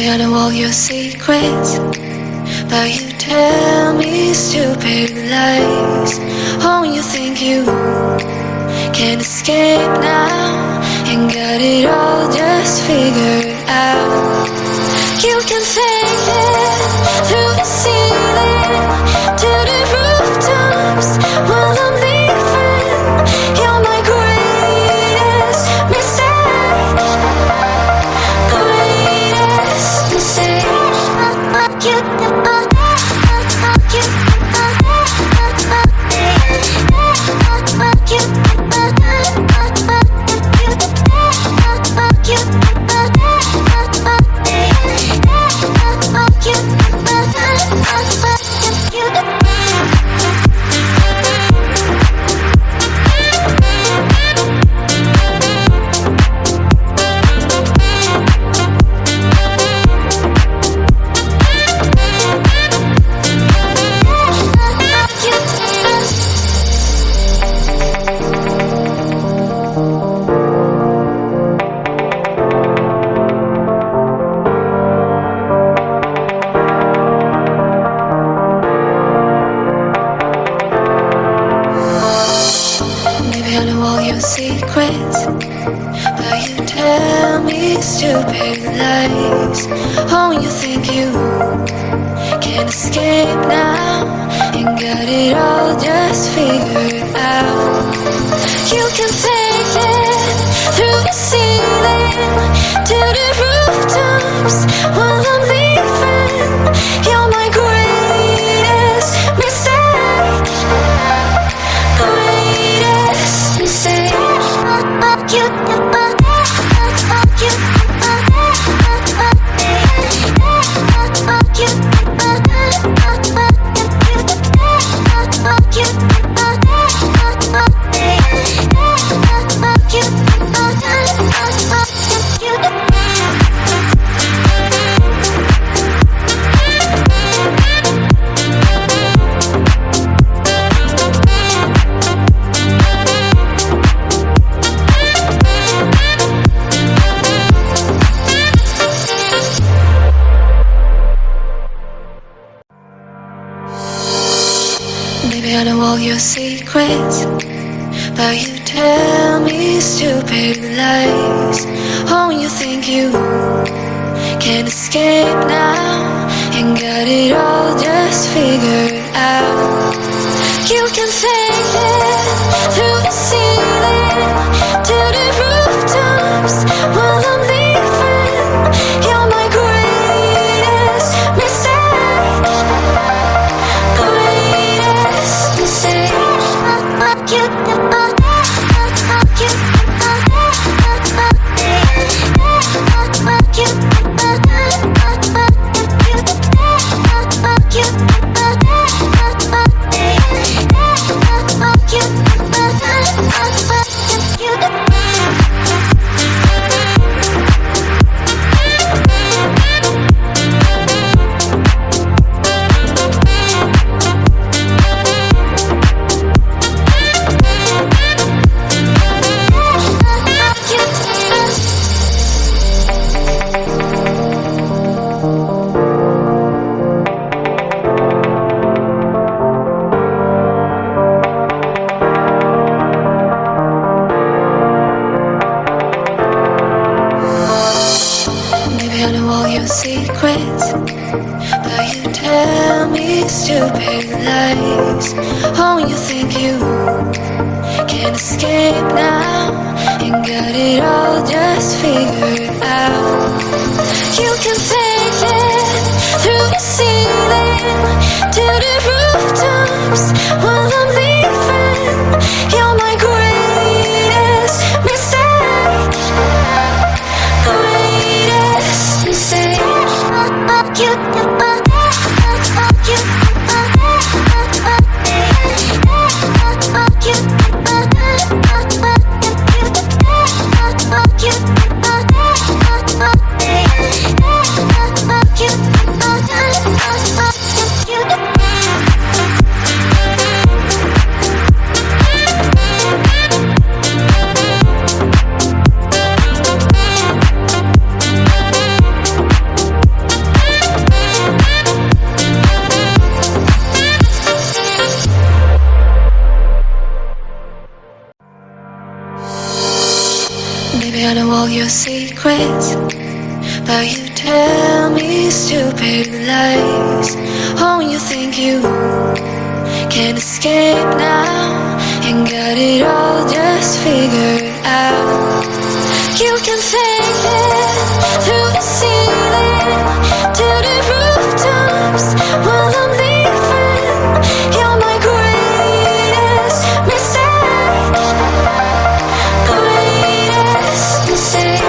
Maybe I know all your secrets, but you tell me stupid lies. Oh, you think you can escape now and got it all just figured out. You can fake it through the ceiling to the rooftops while I'm leaving. You're my greatest mistake, greatest mistake. I know all your secrets, but you tell me stupid lies. Oh, you think you can escape now and got it all just figured out. You can fake it through the ceiling to the rooftops while I'm leaving. You're my greatest mistake, greatest mistake. Maybe I know all your secrets, but you tell me stupid lies. Oh, you think you can escape now and got it all just figured out. You can fake it through the ceiling to the rooftops while I'm leaving. You're my greatest mistake, greatest mistake. I know all your secrets, but you tell me stupid lies. Oh, you think you can escape now and got it all just figured out. You can fake it through the ceiling to the rooftops while I'm leaving. You're my greatest mistake, greatest mistake. You all your secrets, but you tell me stupid lies. Oh, you think you can escape now and got it all just figured out. You can fake it through the ceiling to the rooftops while I'm leaving. You're my greatest mistake, greatest mistake.